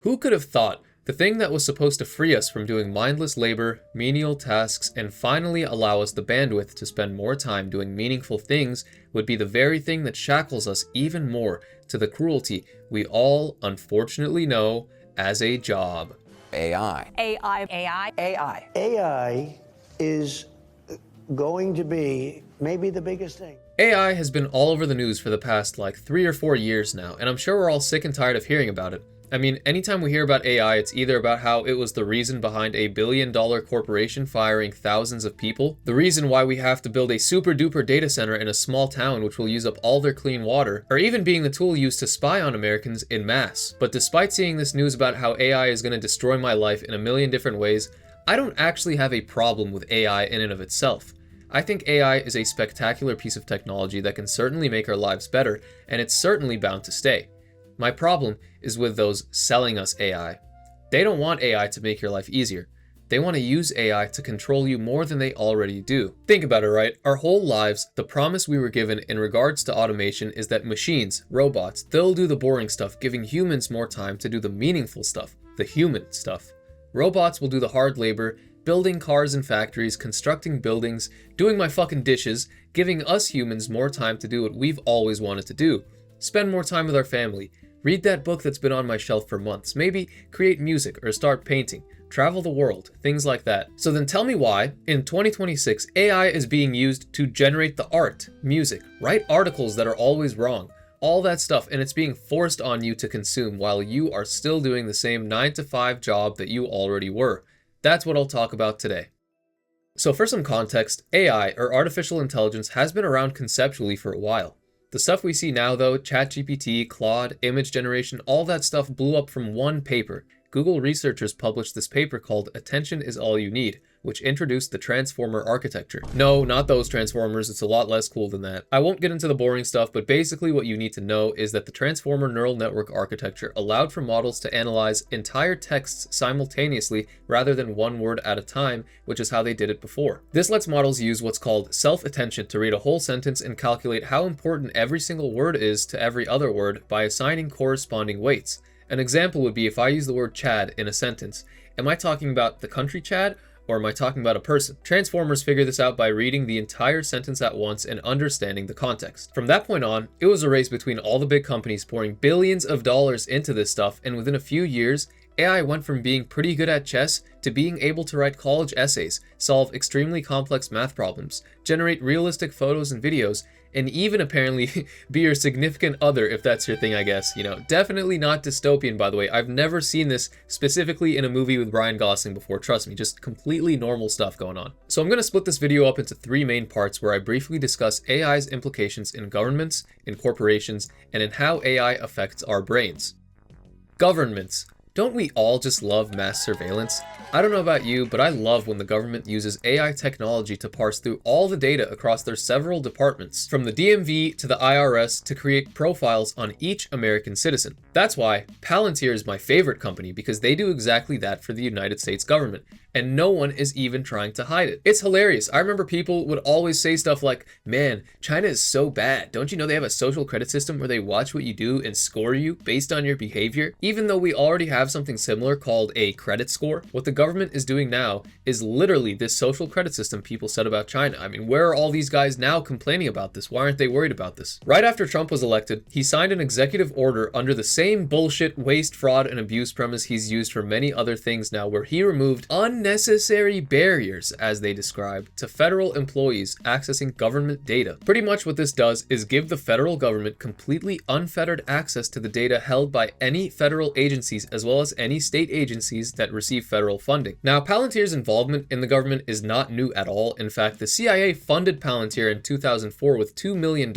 Who could have thought the thing that was supposed to free us from doing mindless labor, menial tasks, and finally allow us the bandwidth to spend more time doing meaningful things would be the very thing that shackles us even more to the cruelty we all unfortunately know as a job? AI. AI. AI. AI. AI is going to be maybe the biggest thing. AI has been all over the news for the past 3 or 4 years now, and I'm sure we're all sick and tired of hearing about it. I mean, anytime we hear about AI, it's either about how it was the reason behind a billion-dollar corporation firing thousands of people, the reason why we have to build a super-duper data center in a small town which will use up all their clean water, or even being the tool used to spy on Americans en masse. But despite seeing this news about how AI is going to destroy my life in a million different ways, I don't actually have a problem with AI in and of itself. I think AI is a spectacular piece of technology that can certainly make our lives better, and it's certainly bound to stay. My problem is with those selling us AI. They don't want AI to make your life easier. They want to use AI to control you more than they already do. Think about it, right? Our whole lives, the promise we were given in regards to automation is that machines, robots, they'll do the boring stuff, giving humans more time to do the meaningful stuff, the human stuff. Robots will do the hard labor, building cars and factories, constructing buildings, doing my fucking dishes, giving us humans more time to do what we've always wanted to do. Spend more time with our family, read that book that's been on my shelf for months, maybe create music or start painting, travel the world, things like that. So then tell me why, in 2026, AI is being used to generate the art, music, write articles that are always wrong, all that stuff, and it's being forced on you to consume while you are still doing the same 9-to-5 job that you already were. That's what I'll talk about today. So for some context, AI, or artificial intelligence, has been around conceptually for a while. The stuff we see now though, ChatGPT, Claude, image generation, all that stuff blew up from one paper. Google researchers published this paper called Attention is All You Need, which introduced the transformer architecture. No, not those transformers, it's a lot less cool than that. I won't get into the boring stuff, but basically what you need to know is that the transformer neural network architecture allowed for models to analyze entire texts simultaneously rather than one word at a time, which is how they did it before. This lets models use what's called self-attention to read a whole sentence and calculate how important every single word is to every other word by assigning corresponding weights. An example would be if I use the word Chad in a sentence. Am I talking about the country Chad, or am I talking about a person? Transformers figure this out by reading the entire sentence at once and understanding the context. From that point on, it was a race between all the big companies pouring billions of dollars into this stuff, and within a few years, AI went from being pretty good at chess to being able to write college essays, solve extremely complex math problems, generate realistic photos and videos, and even apparently be your significant other if that's your thing, I guess. You know, definitely not dystopian, by the way. I've never seen this specifically in a movie with Ryan Gosling before, trust me, just completely normal stuff going on. So I'm going to split this video up into 3 main parts where I briefly discuss AI's implications in governments, in corporations, and in how AI affects our brains. Governments. Don't we all just love mass surveillance? I don't know about you, but I love when the government uses AI technology to parse through all the data across their several departments, from the DMV to the IRS, to create profiles on each American citizen. That's why Palantir is my favorite company, because they do exactly that for the United States government, and no one is even trying to hide it. It's hilarious. I remember people would always say stuff like, man, China is so bad. Don't you know they have a social credit system where they watch what you do and score you based on your behavior? Even though we already have something similar called a credit score, what the government is doing now is literally this social credit system people said about China. I mean, where are all these guys now complaining about this? Why aren't they worried about this? Right after Trump was elected, he signed an executive order under the same bullshit, waste, fraud, and abuse premise he's used for many other things now, where he removed unnecessary barriers, as they describe, to federal employees accessing government data. Pretty much what this does is give the federal government completely unfettered access to the data held by any federal agencies as well as any state agencies that receive federal funding. Now, Palantir's involvement in the government is not new at all. In fact, the CIA funded Palantir in 2004 with $2 million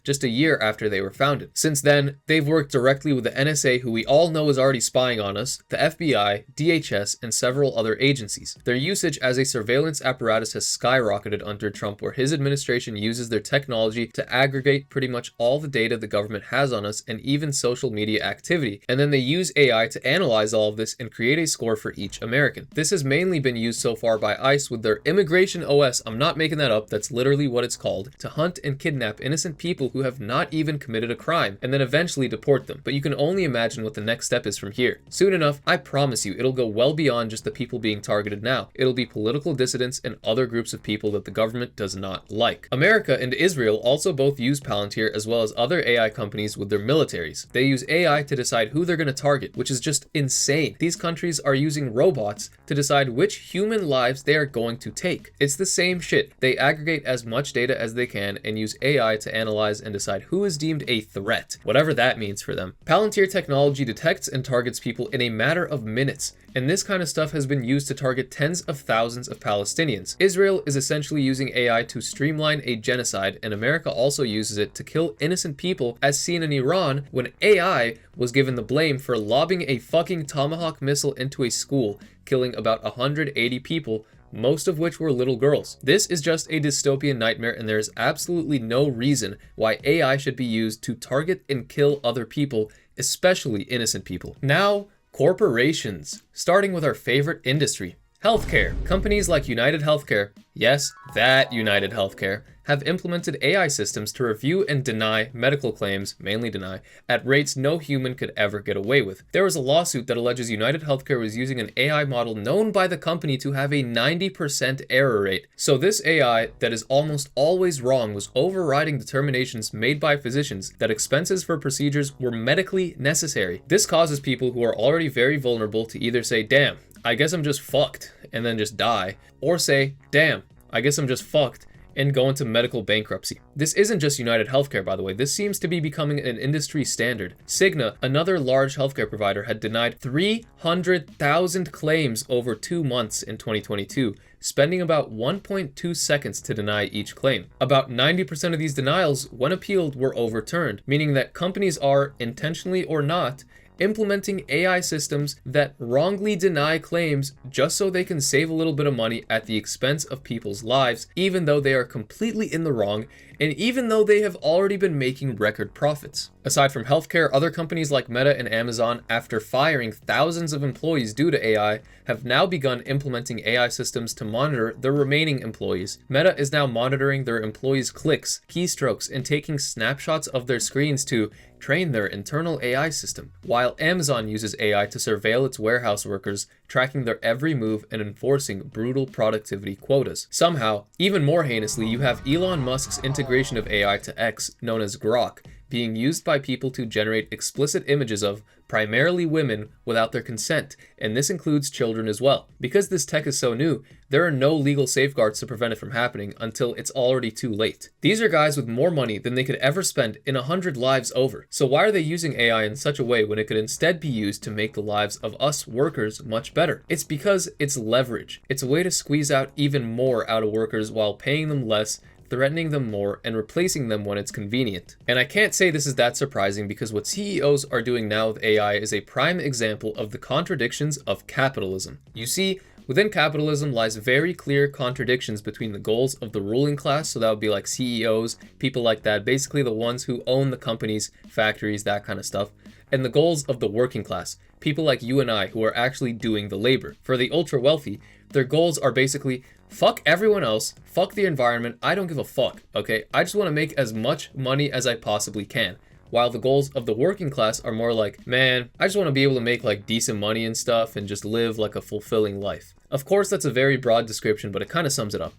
just a year after they were founded. Since then, they've worked directly with the NSA, who we all know is already spying on us, the FBI, DHS, and several other agencies. Their usage as a surveillance apparatus has skyrocketed under Trump, where his administration uses their technology to aggregate pretty much all the data the government has on us and even social media activity, and then they use AI to analyze all of this and create a score for each American. This has mainly been used so far by ICE with their Immigration OS, I'm not making that up, that's literally what it's called, to hunt and kidnap innocent people who have not even committed a crime, and then eventually deport them. But you can only imagine what the next step is from here. Soon enough, I promise you, it'll go well beyond just the people being targeted now. It'll be political dissidents and other groups of people that the government does not like. America and Israel also both use Palantir as well as other AI companies with their militaries. They use AI to decide who they're going to target, which is just insane. These countries are using robots to decide which human lives they are going to take. It's the same shit. They aggregate as much data as they can and use AI to analyze and decide who is deemed a threat, whatever that means for them. Palantir technology detects and targets people in a matter of minutes, and this kind of stuff has been used to target tens of thousands of Palestinians. Israel is essentially using AI to streamline a genocide, and America also uses it to kill innocent people, as seen in Iran when AI was given the blame for lobbing a fucking Tomahawk missile into a school, killing about 180 people, most of which were little girls. This is just a dystopian nightmare, and there is absolutely no reason why AI should be used to target and kill other people, especially innocent people. Now, corporations, starting with our favorite industry, healthcare. Companies like United Healthcare, yes, that United Healthcare, have implemented AI systems to review and deny medical claims, mainly deny, at rates no human could ever get away with. There was a lawsuit that alleges United Healthcare was using an AI model known by the company to have a 90% error rate. So this AI that is almost always wrong was overriding determinations made by physicians that expenses for procedures were medically necessary. This causes people who are already very vulnerable to either say, damn, I guess I'm just fucked, and then just die, or say, damn, I guess I'm just fucked, and go into medical bankruptcy. This isn't just United Healthcare, by the way. This seems to be becoming an industry standard. Cigna, another large healthcare provider, had denied 300,000 claims over 2 months in 2022, spending about 1.2 seconds to deny each claim. About 90% of these denials, when appealed, were overturned, meaning that companies are, intentionally or not, implementing AI systems that wrongly deny claims just so they can save a little bit of money at the expense of people's lives, even though they are completely in the wrong, and even though they have already been making record profits. Aside from healthcare, other companies like Meta and Amazon, after firing thousands of employees due to AI, have now begun implementing AI systems to monitor their remaining employees. Meta is now monitoring their employees' clicks, keystrokes, and taking snapshots of their screens to train their internal AI system, while Amazon uses AI to surveil its warehouse workers, tracking their every move and enforcing brutal productivity quotas. Somehow, even more heinously, you have Elon Musk's integration of AI to X, known as Grok, being used by people to generate explicit images of primarily women without their consent, and this includes children as well. Because this tech is so new, there are no legal safeguards to prevent it from happening until it's already too late. These are guys with more money than they could ever spend in 100 lives over. So why are they using AI in such a way when it could instead be used to make the lives of us workers much better? It's because it's leverage. It's a way to squeeze out even more out of workers while paying them less, threatening them more, and replacing them when it's convenient. And I can't say this is that surprising, because what CEOs are doing now with AI is a prime example of the contradictions of capitalism. You see, within capitalism lies very clear contradictions between the goals of the ruling class, so that would be like CEOs, people like that, basically the ones who own the companies, factories, that kind of stuff, and the goals of the working class, people like you and I who are actually doing the labor. For the ultra wealthy, their goals are basically, fuck everyone else, fuck the environment, I don't give a fuck, okay? I just want to make as much money as I possibly can. While the goals of the working class are more like, man, I just want to be able to make like decent money and stuff and just live like a fulfilling life. Of course, that's a very broad description, but it kind of sums it up.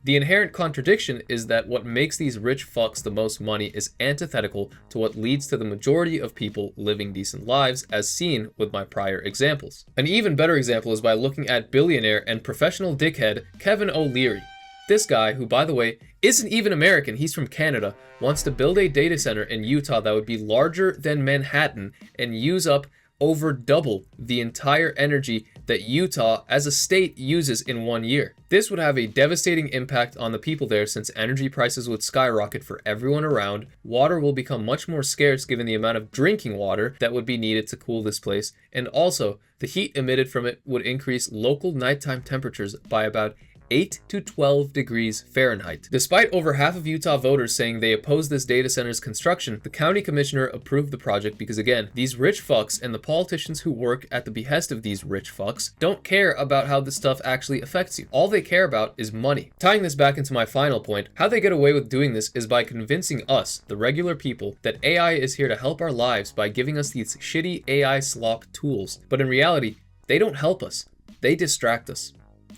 The inherent contradiction is that what makes these rich fucks the most money is antithetical to what leads to the majority of people living decent lives, as seen with my prior examples. An even better example is by looking at billionaire and professional dickhead Kevin O'Leary. This guy, who by the way isn't even American, he's from Canada, wants to build a data center in Utah that would be larger than Manhattan and use up over double the entire energy that Utah as a state uses in 1 year. This would have a devastating impact on the people there, since energy prices would skyrocket for everyone around, water will become much more scarce given the amount of drinking water that would be needed to cool this place, and also the heat emitted from it would increase local nighttime temperatures by about 8 to 12 degrees Fahrenheit. Despite over half of Utah voters saying they oppose this data center's construction, the county commissioner approved the project because, again, these rich fucks and the politicians who work at the behest of these rich fucks don't care about how this stuff actually affects you. All they care about is money. Tying this back into my final point, how they get away with doing this is by convincing us, the regular people, that AI is here to help our lives by giving us these shitty AI slop tools. But in reality, they don't help us. They distract us.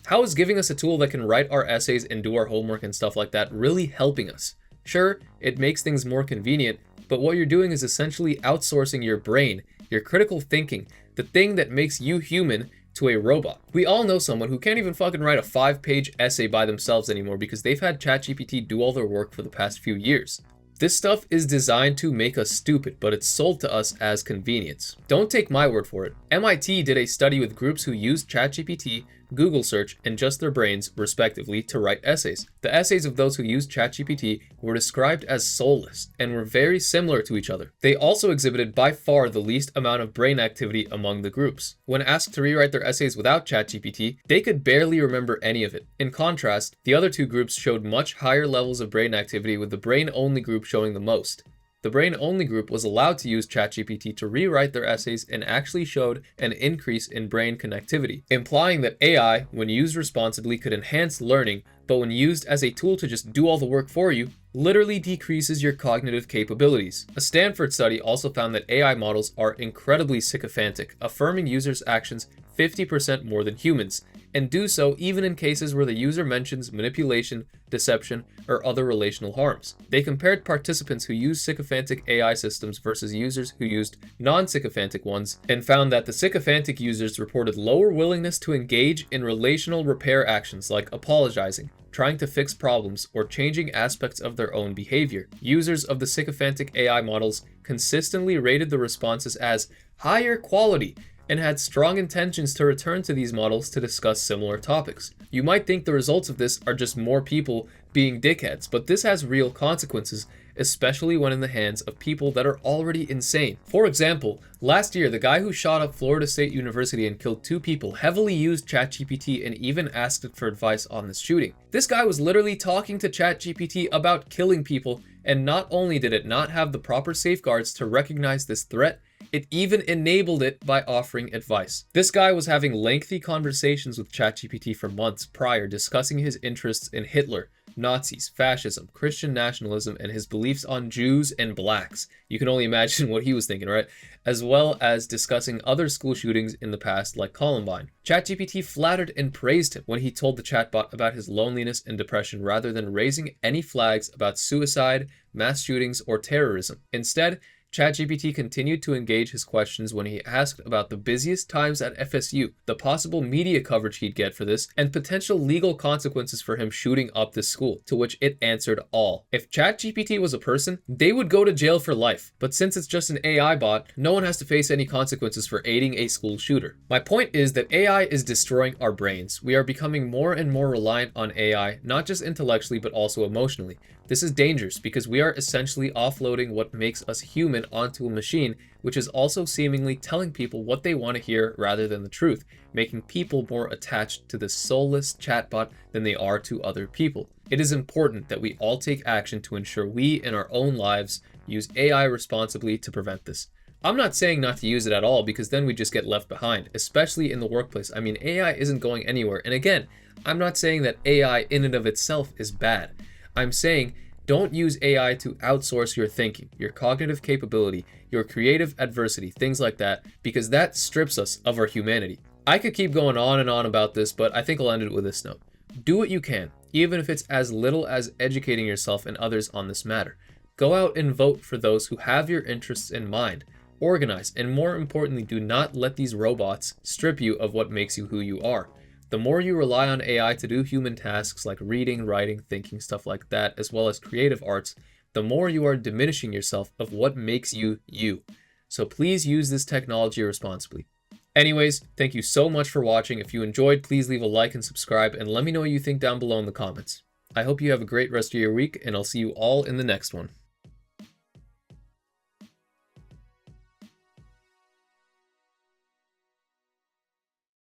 How is giving us a tool that can write our essays and do our homework and stuff like that really helping us? Sure, it makes things more convenient, but what you're doing is essentially outsourcing your brain, your critical thinking, the thing that makes you human, to a robot. We all know someone who can't even fucking write a 5-page essay by themselves anymore because they've had ChatGPT do all their work for the past few years. This stuff is designed to make us stupid, but it's sold to us as convenience. Don't take my word for it. MIT did a study with groups who used ChatGPT, Google search, and just their brains, respectively, to write essays. The essays of those who used ChatGPT were described as soulless and were very similar to each other. They also exhibited by far the least amount of brain activity among the groups. When asked to rewrite their essays without ChatGPT, they could barely remember any of it. In contrast, the other two groups showed much higher levels of brain activity, with the brain-only group showing the most. The brain-only group was allowed to use ChatGPT to rewrite their essays and actually showed an increase in brain connectivity, implying that AI, when used responsibly, could enhance learning, but when used as a tool to just do all the work for you, literally decreases your cognitive capabilities. A Stanford study also found that AI models are incredibly sycophantic, affirming users' actions 50% more than humans, and do so even in cases where the user mentions manipulation, deception, or other relational harms. They compared participants who used sycophantic AI systems versus users who used non-sycophantic ones, and found that the sycophantic users reported lower willingness to engage in relational repair actions like apologizing, trying to fix problems, or changing aspects of their own behavior. Users of the sycophantic AI models consistently rated the responses as higher quality and had strong intentions to return to these models to discuss similar topics. You might think the results of this are just more people being dickheads, but this has real consequences, especially when in the hands of people that are already insane. For example, last year, the guy who shot up Florida State University and killed 2 people heavily used ChatGPT and even asked it for advice on this shooting. This guy was literally talking to ChatGPT about killing people, and not only did it not have the proper safeguards to recognize this threat, it even enabled it by offering advice. This guy was having lengthy conversations with ChatGPT for months prior, discussing his interests in Hitler, Nazis, fascism, Christian nationalism, and his beliefs on Jews and blacks. You can only imagine what he was thinking, right? As well as discussing other school shootings in the past like Columbine. ChatGPT flattered and praised him when he told the chatbot about his loneliness and depression rather than raising any flags about suicide, mass shootings, or terrorism. Instead, ChatGPT continued to engage his questions when he asked about the busiest times at FSU, the possible media coverage he'd get for this, and potential legal consequences for him shooting up this school, to which it answered all. If ChatGPT was a person, they would go to jail for life, but since it's just an AI bot, no one has to face any consequences for aiding a school shooter. My point is that AI is destroying our brains. We are becoming more and more reliant on AI, not just intellectually but also emotionally. This is dangerous because we are essentially offloading what makes us human onto a machine, which is also seemingly telling people what they want to hear rather than the truth, making people more attached to this soulless chatbot than they are to other people. It is important that we all take action to ensure we, in our own lives, use AI responsibly to prevent this. I'm not saying not to use it at all because then we just get left behind, especially in the workplace. I mean, AI isn't going anywhere. And again, I'm not saying that AI in and of itself is bad. I'm saying don't use AI to outsource your thinking, your cognitive capability, your creative adversity, things like that, because that strips us of our humanity. I could keep going on and on about this, but I think I'll end it with this note. Do what you can, even if it's as little as educating yourself and others on this matter. Go out and vote for those who have your interests in mind. Organize, and more importantly, do not let these robots strip you of what makes you who you are. The more you rely on AI to do human tasks like reading, writing, thinking, stuff like that, as well as creative arts, the more you are diminishing yourself of what makes you you. So please use this technology responsibly. Anyways, thank you so much for watching. If you enjoyed, please leave a like and subscribe, and let me know what you think down below in the comments. I hope you have a great rest of your week, and I'll see you all in the next one.